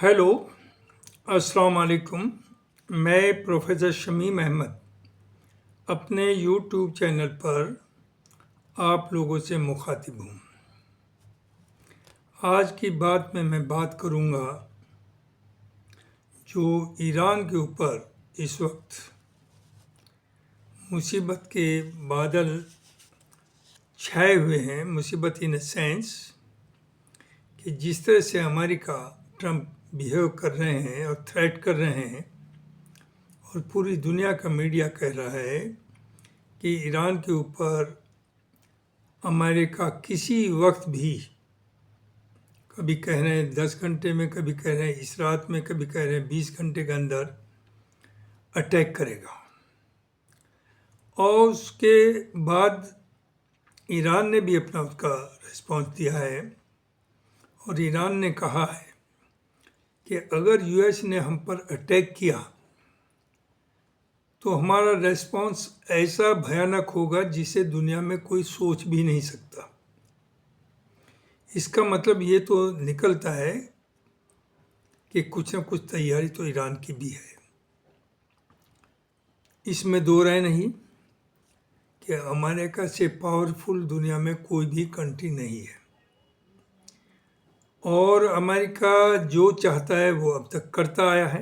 Hello, अस्सलाम वालेकुम। मैं प्रोफेसर शमीम अहमद अपने यूट्यूब चैनल पर आप लोगों से मुखातिब हूँ। आज की बात में मैं बात करूँगा जो ईरान के ऊपर इस वक्त मुसीबत के बादल छाए हुए हैं। मुसीबत इन द सेंस कि जिस तरह से अमेरिका ट्रंप बिहेव कर रहे हैं और थ्रेट कर रहे हैं और पूरी दुनिया का मीडिया कह रहा है कि ईरान के ऊपर अमेरिका किसी वक्त भी, कभी कह रहे हैं 10 घंटे में, कभी कह रहे हैं इस रात में, कभी कह रहे हैं 20 घंटे के अंदर अटैक करेगा। और उसके बाद ईरान ने भी अपना उसका रिस्पॉन्स दिया है और ईरान ने कहा है कि अगर यूएस ने हम पर अटैक किया तो हमारा रेस्पॉन्स ऐसा भयानक होगा जिसे दुनिया में कोई सोच भी नहीं सकता। इसका मतलब ये तो निकलता है कि कुछ न कुछ तैयारी तो ईरान की भी है। इसमें दो राय नहीं कि अमेरिका से पावरफुल दुनिया में कोई भी कंट्री नहीं है और अमेरिका जो चाहता है वो अब तक करता आया है।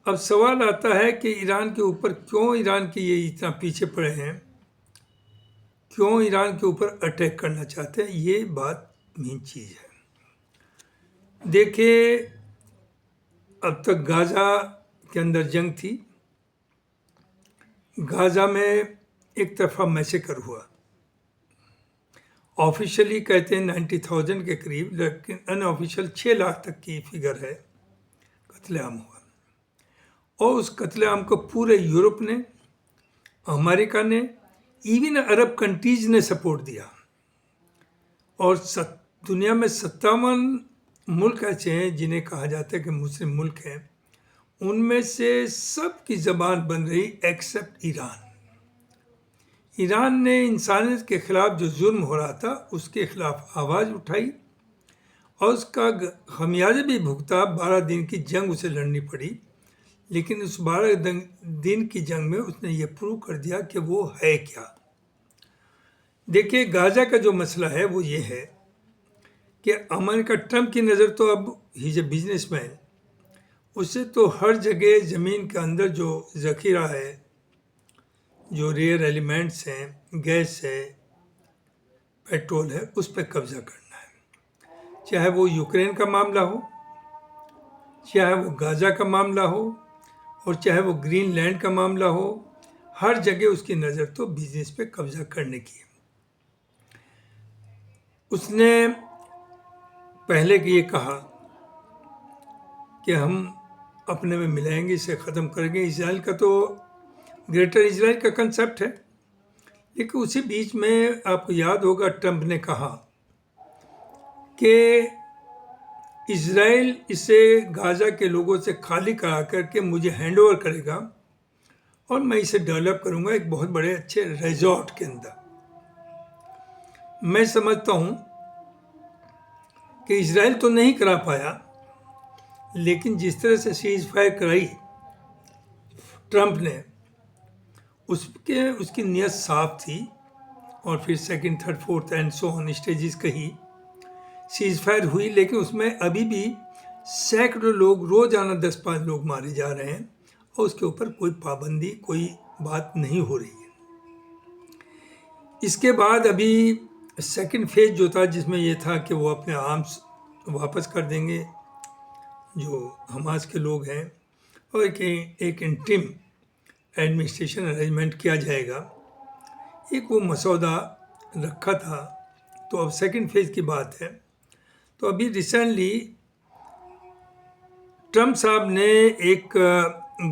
अब सवाल आता है कि ईरान के ऊपर क्यों ईरान के ये इतना पीछे पड़े हैं, क्यों ईरान के ऊपर अटैक करना चाहते हैं। ये बात मेन चीज़ है। देखिए, अब तक गाज़ा के अंदर जंग थी। गाज़ा में एक तरफा मैसेकर हुआ। ऑफिशियली कहते हैं 90,000 के करीब, लेकिन अनऑफिशियल 6 लाख तक की फिगर है कत्लेआम हुआ। और उस कत्लेआम को पूरे यूरोप ने, अमेरिका ने, इवन अरब कंट्रीज ने सपोर्ट दिया। और दुनिया में 57 मुल्क ऐसे हैं जिन्हें कहा जाता है कि मुस्लिम मुल्क हैं, उनमें से सब की ज़बान बन रही एक्सेप्ट ईरान। ईरान ने इंसानियत के ख़िलाफ़ जो जुल्म हो रहा था उसके ख़िलाफ़ आवाज़ उठाई और उसका खमियाजा भी भुगता। 12 दिन की जंग उसे लड़नी पड़ी, लेकिन उस 12 दिन की जंग में उसने ये प्रूव कर दिया कि वो है क्या। देखिए, गाज़ा का जो मसला है वो ये है कि अमेरिका, ट्रंप की नज़र तो अब ही इज़ ए बिजनेसमैन, उसे तो हर जगह ज़मीन के अंदर जो ज़ख़ीरा है, जो रेयर एलिमेंट्स हैं, गैस है, पेट्रोल है, उस पर कब्ज़ा करना है। चाहे वो यूक्रेन का मामला हो, चाहे वो गाज़ा का मामला हो और चाहे वो ग्रीनलैंड का मामला हो, हर जगह उसकी नज़र तो बिजनेस पे कब्ज़ा करने की है। उसने पहले ये कहा कि हम अपने में मिलाएंगे, इसे ख़त्म करेंगे। इजराइल का तो ग्रेटर इजराइल का कंसेप्ट है, लेकिन उसी बीच में आपको याद होगा ट्रंप ने कहा कि इजराइल इसे गाज़ा के लोगों से खाली करा करके मुझे हैंड ओवर करेगा और मैं इसे डेवलप करूंगा एक बहुत बड़े अच्छे रिजॉर्ट के अंदर। मैं समझता हूं कि इजराइल तो नहीं करा पाया, लेकिन जिस तरह से सीज फायर कराई ट्रंप ने, उसकी नीयत साफ थी। और फिर second, third, fourth and so on stages कही, सीज फायर हुई, लेकिन उसमें अभी भी सैकड़ों लोग, रोजाना 10-5 लोग मारे जा रहे हैं और उसके ऊपर कोई पाबंदी, कोई बात नहीं हो रही है। इसके बाद अभी सेकंड फेज जो था, जिसमें ये था कि वो अपने आर्म्स वापस कर देंगे जो हमास के लोग हैं, और एक इंटरिम एडमिनिस्ट्रेशन अरेंजमेंट किया जाएगा, एक वो मसौदा रखा था। तो अब सेकंड फेज की बात है। तो अभी रिसेंटली ट्रंप साहब ने एक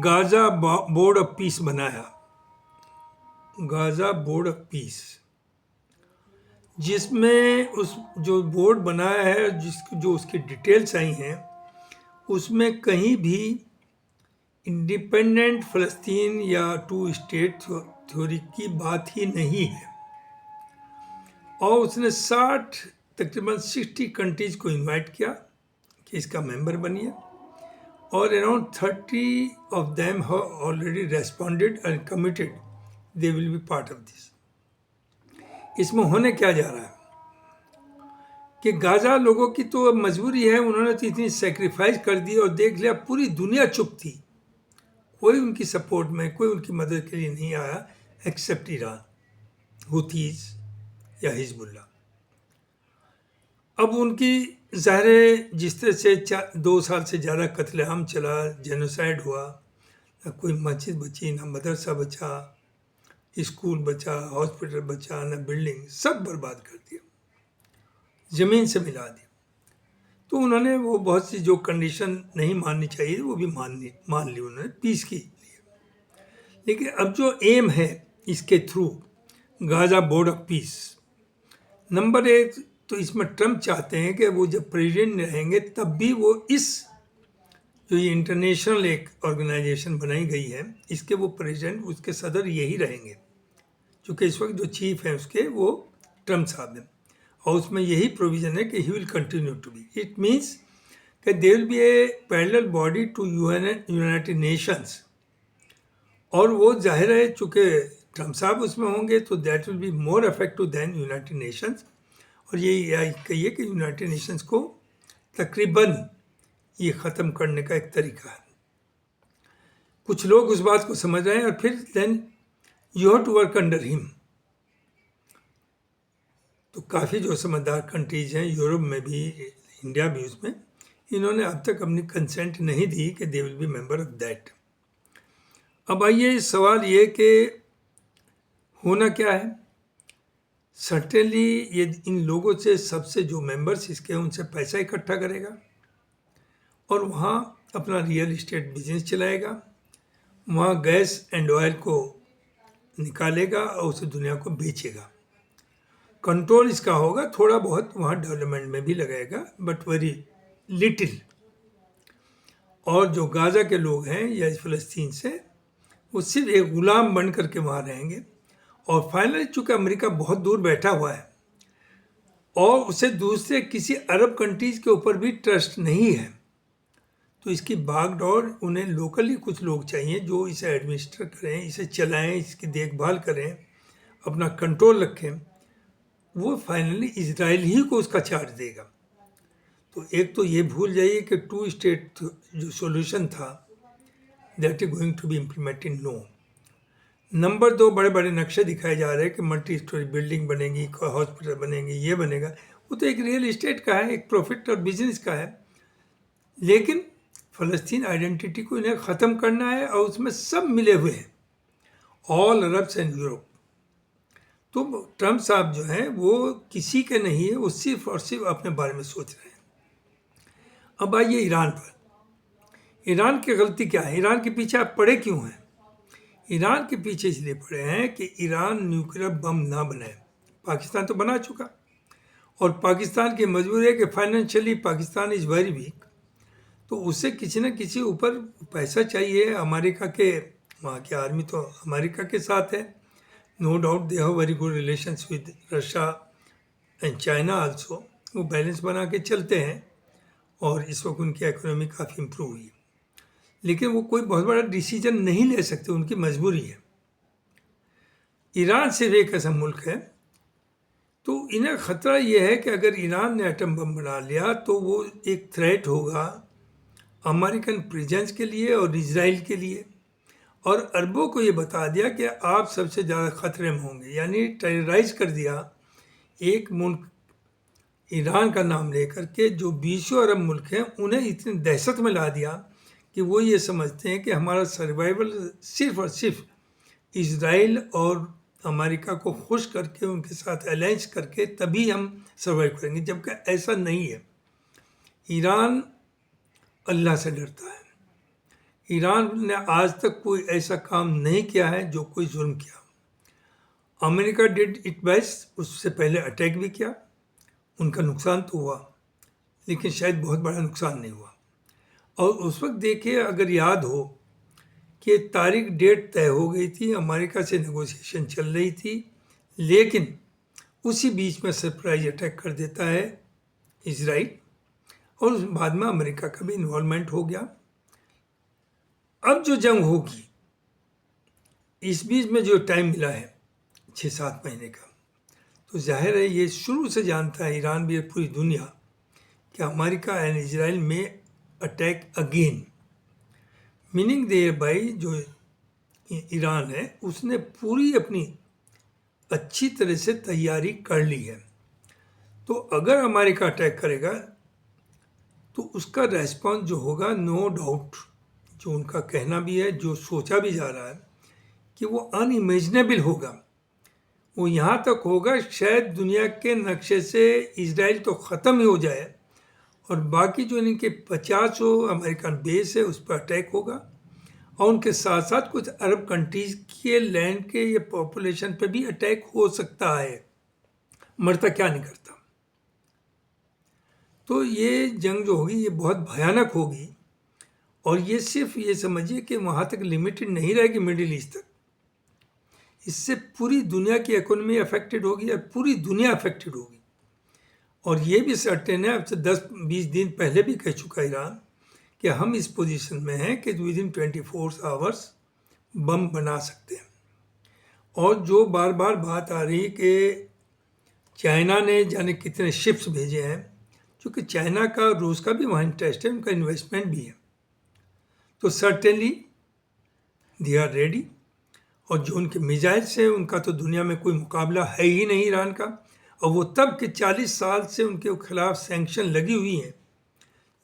गाज़ा बोर्ड ऑफ पीस बनाया, गाज़ा बोर्ड ऑफ पीस, जिसमें उस जो बोर्ड बनाया है, जो उसकी डिटेल्स आई हैं, उसमें कहीं भी इंडिपेंडेंट फ़लस्तीन या 2 स्टेट थ्योरी की बात ही नहीं है। और उसने तकरीबन 60 कंट्रीज़ को इनवाइट किया कि इसका मेंबर बनिए, और around 30 of them have already responded and committed they will be part of this. इसमें होने क्या जा रहा है कि गाजा लोगों की तो अब मजबूरी है, उन्होंने तो इतनी सेक्रीफाइस कर दी और देख लिया पूरी दुनिया चुप थी, कोई उनकी सपोर्ट में, कोई उनकी मदद के लिए नहीं आया एक्सेप्ट ईरान, हुथीज या हिजबुल्ला। अब उनकी ज़ाहिर जिस तरह से 2 साल से ज़्यादा कत्लेआम चला, जेनोसाइड हुआ, ना कोई मस्जिद बची, ना मदरसा बचा, स्कूल बचा, हॉस्पिटल बचा, ना बिल्डिंग, सब बर्बाद कर दिया, ज़मीन से मिला दिया। तो उन्होंने वो बहुत सी जो कंडीशन नहीं माननी चाहिए वो भी मान ली उन्होंने पीस के लिए। लेकिन अब जो एम है इसके through Gaza board of peace, number 1 तो इसमें ट्रम्प चाहते हैं कि वो जब प्रेसिडेंट रहेंगे तब भी वो इस जो ये इंटरनेशनल एक ऑर्गेनाइजेशन बनाई गई है इसके वो प्रेसिडेंट, उसके सदर यही रहेंगे, क्योंकि इस वक्त जो चीफ हैं उसके वो ट्रम्प साहब हैं, और उसमें यही प्रोविज़न है कि he will continue to be. It means कि there will be a parallel body to United Nations, और वो जाहिर है चूँकि ट्रम्प साहब उसमें होंगे तो that will be more effective than United Nations. और ये कहिए कि यूनाइटेड नेशंस को तकरीबन ये ख़त्म करने का एक तरीका है। कुछ लोग उस बात को समझ रहे हैं, और फिर then you have to work under him. तो काफ़ी जो समझदार कंट्रीज हैं यूरोप में भी, इंडिया भी उसमें, इन्होंने अब तक अपनी कंसेंट नहीं दी कि they will be member of that. अब आइए सवाल ये कि होना क्या है। सर्टेनली ये इन लोगों से सबसे जो मेंबर्स इसके हैं उनसे पैसा इकट्ठा करेगा और वहाँ अपना रियल इस्टेट बिजनेस चलाएगा, वहाँ गैस एंड ऑयल को निकालेगा और उसे दुनिया को बेचेगा। कंट्रोल इसका होगा, थोड़ा बहुत वहाँ डेवलपमेंट में भी लगाएगा बट वेरी लिटिल। और जो गाज़ा के लोग हैं या फ़लस्तीन से, वो सिर्फ एक ग़ुलाम बन करके वहाँ रहेंगे। और फाइनली चूँकि अमेरिका बहुत दूर बैठा हुआ है और उसे दूसरे किसी अरब कंट्रीज़ के ऊपर भी ट्रस्ट नहीं है, तो इसकी भागदौड़ उन्हें लोकली कुछ लोग चाहिए जो इसे एडमिनिस्टर करें, इसे चलाएं, इसकी देखभाल करें, अपना कंट्रोल रखें। वो फाइनली इजराइल ही को उसका चार्ज देगा। तो एक तो ये भूल जाइए कि 2 स्टेट जो सॉल्यूशन था that is going to be implemented, no. Number 2, बड़े बड़े नक्शे दिखाए जा रहे हैं कि मल्टी स्टोरी बिल्डिंग बनेगी, हॉस्पिटल बनेंगे, ये बनेगा। वो तो एक रियल इस्टेट का है, एक प्रॉफिट और बिजनेस का है। लेकिन फ़लस्तीन आइडेंटिटी को इन्हें ख़त्म करना है और उसमें सब मिले हुए हैं, ऑल अरब्स एंड यूरोप। तो ट्रम्प साहब जो हैं वो किसी के नहीं है, वो सिर्फ और सिर्फ अपने बारे में सोच रहे हैं। अब आइए ईरान पर। ईरान की गलती क्या है? ईरान के पीछे आप पड़े क्यों हैं? ईरान के पीछे इसलिए पड़े हैं कि ईरान न्यूक्लियर बम ना बनाए। पाकिस्तान तो बना चुका, और पाकिस्तान की मजबूरी है कि financially Pakistan is very weak, तो उसे किसी न किसी ऊपर पैसा चाहिए। अमेरिका के, वहाँ की आर्मी तो अमेरिका के साथ है, no doubt they have very good relations with Russia and China also. वो बैलेंस बना के चलते हैं और इस वक्त उनकी इकोनॉमी काफ़ी इम्प्रूव हुई है, लेकिन वो कोई बहुत बड़ा डिसीजन नहीं ले सकते, उनकी मजबूरी है। ईरान सिर्फ एक ऐसा मुल्क है, तो इन्हें ख़तरा ये है कि अगर ईरान ने एटम बम बना लिया तो वो एक थ्रेट होगा अमेरिकन प्रेजेंस के लिए और इजराइल के लिए, और अरबों को ये बता दिया कि आप सबसे ज़्यादा ख़तरे में होंगे, यानी टेरराइज कर दिया एक मुल्क ईरान का नाम लेकर के। जो 20 अरब मुल्क हैं उन्हें इतनी दहशत में ला दिया कि वो ये समझते हैं कि हमारा सर्वाइवल सिर्फ और सिर्फ इजराइल और अमेरिका को खुश करके, उनके साथ अलायंस करके तभी हम सर्वाइव करेंगे, जबकि ऐसा नहीं है। ईरान अल्लाह से डरता है। ईरान ने आज तक कोई ऐसा काम नहीं किया है जो कोई जुल्म किया। अमेरिका डिड इट बेस्ट, उससे पहले अटैक भी किया, उनका नुकसान तो हुआ, लेकिन शायद बहुत बड़ा नुकसान नहीं हुआ। और उस वक्त देखिए, अगर याद हो कि तारीख डेट तय हो गई थी, अमेरिका से नेगोशिएशन चल रही थी, लेकिन उसी बीच में सरप्राइज अटैक कर देता है इजराइल, और उस बाद में अमेरिका का भी इन्वॉल्वमेंट हो गया। अब जो जंग होगी, इस बीच में जो टाइम मिला है 6-7 महीने का, तो जाहिर है ये शुरू से जानता है ईरान भी, पूरी दुनिया, कि अमेरिका एंड इजराइल में attack again. Meaning thereby जो ईरान है उसने पूरी अपनी अच्छी तरह से तैयारी कर ली है। तो अगर अमेरिका अटैक करेगा तो उसका रेस्पॉन्स जो होगा, नो डाउट, जो उनका कहना भी है, जो सोचा भी जा रहा है, कि वो अनइमेजिनेबल होगा। वो यहाँ तक होगा शायद दुनिया के नक्शे से इजराइल तो ख़त्म ही हो जाए और बाकी जो इनके 50 अमेरिकन बेस है उस पर अटैक होगा, और उनके साथ साथ कुछ अरब कंट्रीज के लैंड के या पॉपुलेशन पे भी अटैक हो सकता है। मरता क्या नहीं करता। तो ये जंग जो होगी ये बहुत भयानक होगी, और ये सिर्फ ये समझिए कि वहाँ तक लिमिटेड नहीं रहेगी मिडिल ईस्ट तक। इससे पूरी दुनिया की इकोनॉमी अफेक्टेड होगी और पूरी दुनिया अफेक्टेड होगी। और ये भी सर्टेन है, अब से 10-20 दिन पहले भी कह चुका ईरान कि हम इस पोजीशन में हैं कि विद इन 24 आवर्स बम बना सकते हैं। और जो बार बार बात आ रही कि चाइना ने जाने कितने शिप्स भेजे हैं, क्योंकि चाइना का, रूस का भी वहाँ इंटरेस्ट है, उनका इन्वेस्टमेंट भी है, तो सर्टेनली दे आर रेडी। और जो उनके मिजाइल्स हैं उनका तो दुनिया में कोई मुकाबला है ही नहीं ईरान का। और वो तब के 40 साल से उनके खिलाफ सैंक्शन लगी हुई हैं,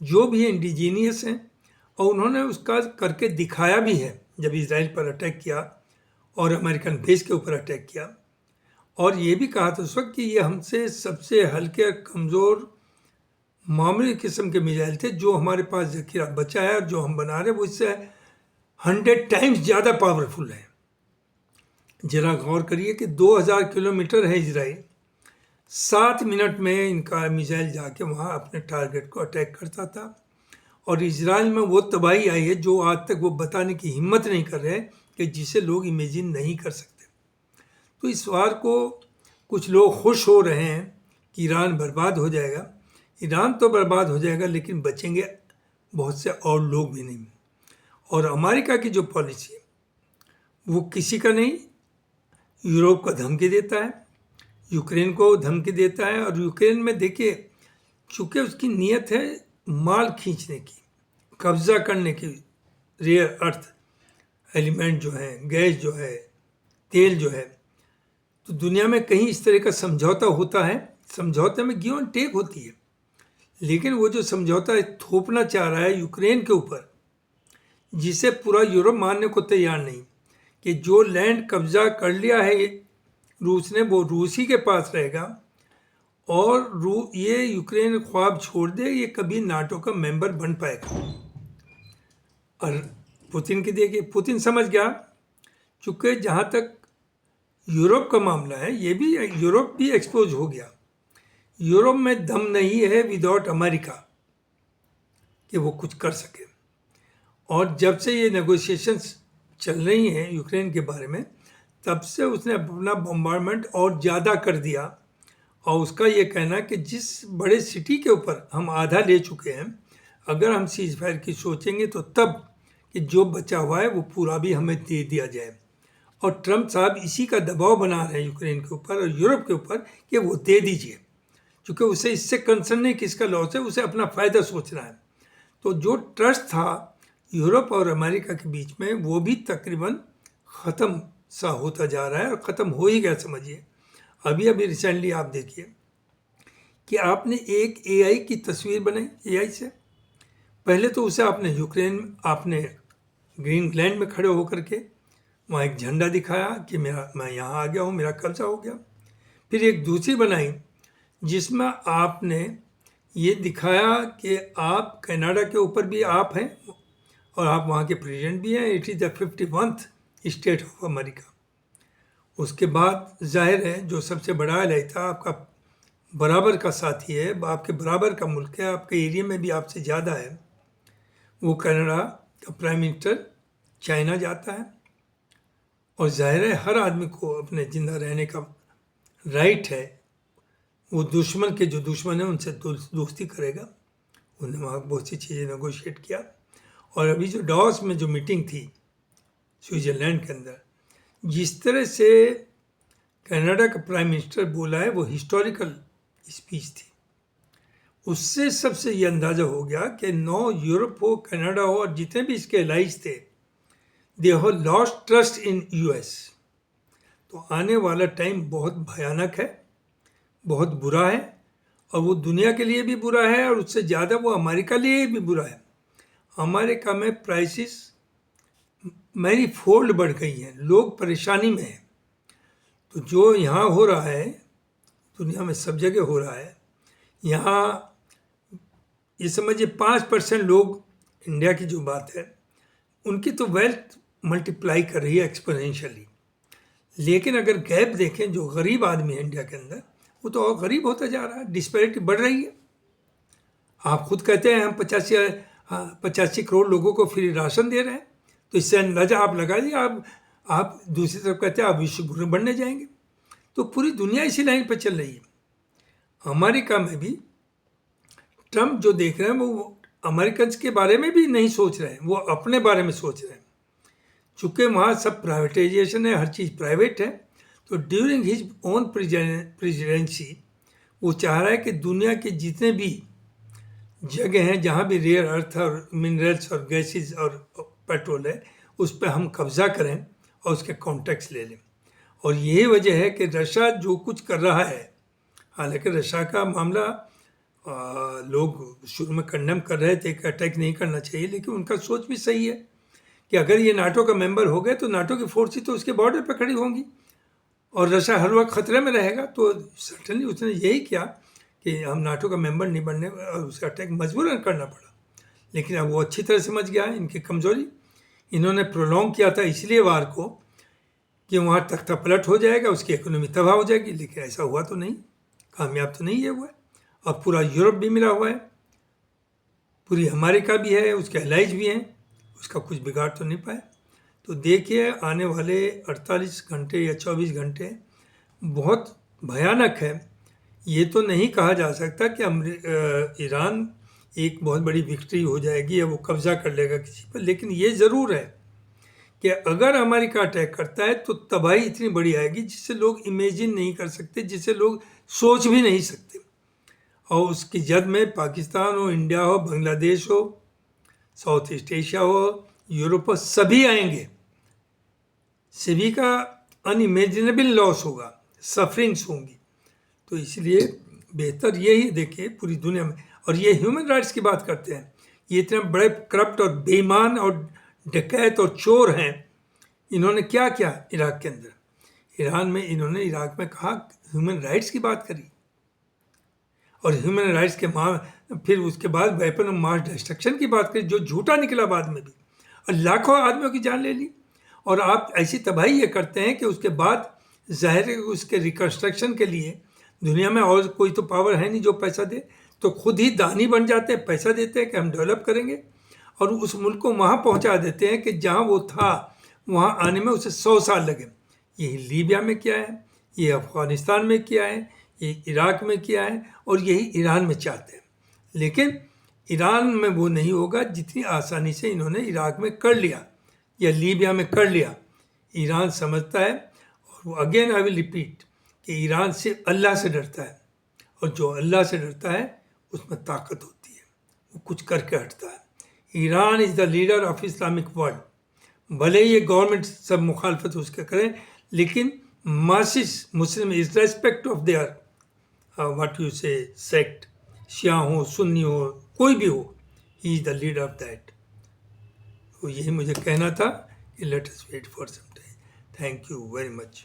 जो भी इंडिजीनियस हैं, और उन्होंने उसका करके दिखाया भी है जब इसराइल पर अटैक किया और अमेरिकन बेस के ऊपर अटैक किया। और ये भी कहा था उस वक्त कि ये हमसे सबसे हल्के और कमज़ोर मामूली किस्म के मिसाइल थे, जो हमारे पास जखीरा बचा है और जो हम बना रहे हैं वो इससे 100 टाइम्स ज़्यादा पावरफुल है। जरा गौर करिए कि 2000 किलोमीटर है इजराइल, 7 मिनट में इनका मिसाइल जाके वहाँ अपने टारगेट को अटैक करता था। और इजराइल में वो तबाही आई है जो आज तक वो बताने की हिम्मत नहीं कर रहे हैं, कि जिसे लोग इमेजिन नहीं कर सकते। तो इस बार को कुछ लोग खुश हो रहे हैं कि ईरान बर्बाद हो जाएगा। ईरान तो बर्बाद हो जाएगा, लेकिन बचेंगे बहुत से और लोग भी नहीं। और अमेरिका की जो पॉलिसी है वो किसी का नहीं, यूरोप को धमकी देता है, यूक्रेन को धमकी देता है। और यूक्रेन में देखिए, चूँकि उसकी नीयत है माल खींचने की, कब्जा करने की, रेयर अर्थ एलिमेंट जो है, गैस जो है, तेल जो है, तो दुनिया में कहीं इस तरह का समझौता होता है। समझौते में गिव एंड टेक होती है, लेकिन वो जो समझौता थोपना चाह रहा है यूक्रेन के ऊपर, जिसे पूरा यूरोप मानने को तैयार नहीं, कि जो लैंड कब्जा कर लिया है रूस ने वो रूसी के पास रहेगा, और ये यूक्रेन ख्वाब छोड़ दे, ये कभी नाटो का मेंबर बन पाएगा। और पुतिन की देखिए, पुतिन समझ गया, चूँकि जहाँ तक यूरोप का मामला है, ये भी यूरोप भी एक्सपोज हो गया। यूरोप में दम नहीं है विदाउट अमेरिका कि वो कुछ कर सके। और जब से ये नेगोशिएशंस चल रही हैं यूक्रेन के बारे में, तब से उसने अपना बम्बार्डमेंट और ज़्यादा कर दिया। और उसका ये कहना कि जिस बड़े सिटी के ऊपर हम आधा ले चुके हैं, अगर हम सीज फायर की सोचेंगे तो तब कि जो बचा हुआ है वो पूरा भी हमें दे दिया जाए। और ट्रम्प साहब इसी का दबाव बना रहे हैं यूक्रेन के ऊपर और यूरोप के ऊपर कि वो दे दीजिए, क्योंकि उसे इससे कंसर्न नहीं किसका लॉस है, उसे अपना फ़ायदा सोचना है। तो जो ट्रस्ट था यूरोप और अमेरिका के बीच में, वो भी तकरीबन ख़त्म सा होता जा रहा है, और ख़त्म हो ही गया समझिए। अभी रिसेंटली आप देखिए कि आपने एक एआई की तस्वीर बनाई, एआई से पहले तो उसे आपने आपने ग्रीनलैंड में खड़े होकर के वहाँ एक झंडा दिखाया कि मैं यहाँ आ गया हूँ, मेरा कब्जा हो गया। फिर एक दूसरी बनाई जिसमें आपने ये दिखाया कि आप कनाडा के ऊपर भी आप हैं और आप वहाँ के प्रेसिडेंट भी हैं। It is the 51st state of America. उसके बाद जाहिर है जो सबसे बड़ा एलाई था, आपका बराबर का साथी है, आपके बराबर का मुल्क है, आपके एरिया में भी आपसे ज़्यादा है, वो कनाडा का प्राइम मिनिस्टर चाइना जाता है। और जाहिर है हर आदमी को अपने ज़िंदा रहने का राइट है। वो दुश्मन के जो दुश्मन है उनसे दोस्ती करेगा, उन्होंने वहाँ बहुत सी चीज़ें नेगोशिएट किया। और अभी जो डॉस में जो मीटिंग थी स्विट्ज़रलैंड के अंदर, जिस तरह से कनाडा का प्राइम मिनिस्टर बोला है वो हिस्टोरिकल स्पीच थी। उससे सबसे ये अंदाज़ा हो गया कि नौ यूरोप हो, कनाडा हो और जितने भी इसके एलाइज थे, they have lost trust in US. तो आने वाला टाइम बहुत भयानक है, बहुत बुरा है, और वो दुनिया के लिए भी बुरा है और उससे ज़्यादा वो अमेरिका लिए भी बुरा है। अमेरिका में प्राइसेस मैनी फोल्ड बढ़ गई हैं, लोग परेशानी में हैं। तो जो यहाँ हो रहा है, दुनिया में सब जगह हो रहा है। यहाँ ये समझिए 5% लोग, इंडिया की जो बात है, उनकी तो वेल्थ मल्टीप्लाई कर रही है एक्सपोनेंशियली। लेकिन अगर गैप देखें, जो गरीब आदमी है इंडिया के अंदर, वो तो और गरीब होता जा रहा है, डिस्पैरिटी बढ़ रही है। आप खुद कहते हैं हम 85 करोड़ लोगों को फ्री राशन दे रहे हैं, तो इससे अंदाजा आप लगा लीजिए। आप दूसरी तरफ कहते हैं आप विश्व गुरु बनने जाएंगे। तो पूरी दुनिया इसी लाइन पर चल रही है। अमेरिका में भी ट्रम्प जो देख रहे हैं वो अमेरिकन के बारे में भी नहीं सोच रहे हैं, वो अपने बारे में सोच रहे हैं। चूँकि वहाँ सब प्राइवेटाइजेशन है, हर चीज़ प्राइवेट है, तो ड्यूरिंग हिज ओन प्रेसिडेंसी वो चाह रहा है कि दुनिया के जितने भी जगह हैं जहाँ भी रेयर अर्थ और मिनरल्स और गैसेस और पेट्रोल है, उस पर हम कब्जा करें और उसके कॉन्टेक्ट्स ले लें। और यही वजह है कि रशिया जो कुछ कर रहा है, हालांकि रशिया का मामला लोग शुरू में कंडेम कर रहे थे कि अटैक नहीं करना चाहिए, लेकिन उनका सोच भी सही है कि अगर ये नाटो का मेंबर हो गए तो नाटो की फोर्सेस तो उसके बॉर्डर पर खड़ी होंगी और रशिया हर वक्त खतरे में रहेगा। तो सर्टनली उसने यही किया कि हम नाटो का मेंबर नहीं बनने, और उसका अटैक मजबूरन करना पड़ा। लेकिन अब वो अच्छी तरह समझ गया है इनकी कमज़ोरी। इन्होंने प्रोलॉन्ग किया था इसलिए वार को कि वहाँ तख्ता पलट हो जाएगा, उसकी इकोनॉमी तबाह हो जाएगी, लेकिन ऐसा हुआ तो नहीं, कामयाब तो नहीं है हुआ है। अब पूरा यूरोप भी मिला हुआ है, पूरी अमेरिका भी है, उसके एलाइज भी हैं, उसका कुछ बिगाड़ तो नहीं पाए। तो देखिए आने वाले 48 घंटे या 24 घंटे बहुत भयानक है। ये तो नहीं कहा जा सकता कि ईरान एक बहुत बड़ी विक्ट्री हो जाएगी या वो कब्जा कर लेगा किसी पर, लेकिन ये ज़रूर है कि अगर अमेरिका अटैक करता है तो तबाही इतनी बड़ी आएगी जिससे लोग इमेजिन नहीं कर सकते, जिसे लोग सोच भी नहीं सकते। और उसकी जद में पाकिस्तान हो, इंडिया हो, बांग्लादेश हो, साउथ ईस्ट एशिया हो, यूरोप हो, सभी आएंगे। सभी का अनइमेजिनेबल लॉस होगा, सफरिंग्स होंगी। तो इसलिए बेहतर यही देखिए पूरी दुनिया में। और ये ह्यूमन राइट्स की बात करते हैं, ये इतने बड़े करप्ट और बेईमान और डकैत और चोर हैं। इन्होंने क्या किया इराक के अंदर? ईरान में इन्होंने इराक में कहा ह्यूमन राइट्स की बात करी, और ह्यूमन राइट्स के फिर उसके बाद वेपन ऑफ मास डिस्ट्रक्शन की बात करी, जो झूठा निकला बाद में भी, और लाखों आदमियों की जान ले ली। और आप ऐसी तबाही ये करते हैं कि उसके बाद ज़ाहिर है उसके रिकन्स्ट्रक्शन के लिए दुनिया में और कोई तो पावर है नहीं जो पैसा दे, तो खुद ही दानी बन जाते हैं, पैसा देते हैं कि हम डेवलप करेंगे, और उस मुल्क को वहाँ पहुँचा देते हैं कि जहाँ वो था वहाँ आने में उसे 100 साल लगे। यही लीबिया में किया है, ये अफ़गानिस्तान में किया है, ये इराक में किया है, और यही ईरान में चाहते हैं। लेकिन ईरान में वो नहीं होगा जितनी आसानी से इन्होंने इराक में कर लिया या लीबिया में कर लिया। ईरान समझता है, और वो अगेन आई विल रिपीट, कि ईरान सिर्फ अल्लाह से डरता है, और जो अल्लाह से डरता है उसमें ताकत होती है, वो कुछ करके हटता है। Iran is the leader of Islamic world. भले ये गवर्नमेंट सब मुखालफत उसके करें, लेकिन masses Muslim is respect of their what you say sect, Shia हो, सुन्नी हो, कोई भी हो, he is the leader of that. तो यही मुझे कहना था कि let us wait for some time. Thank you very much.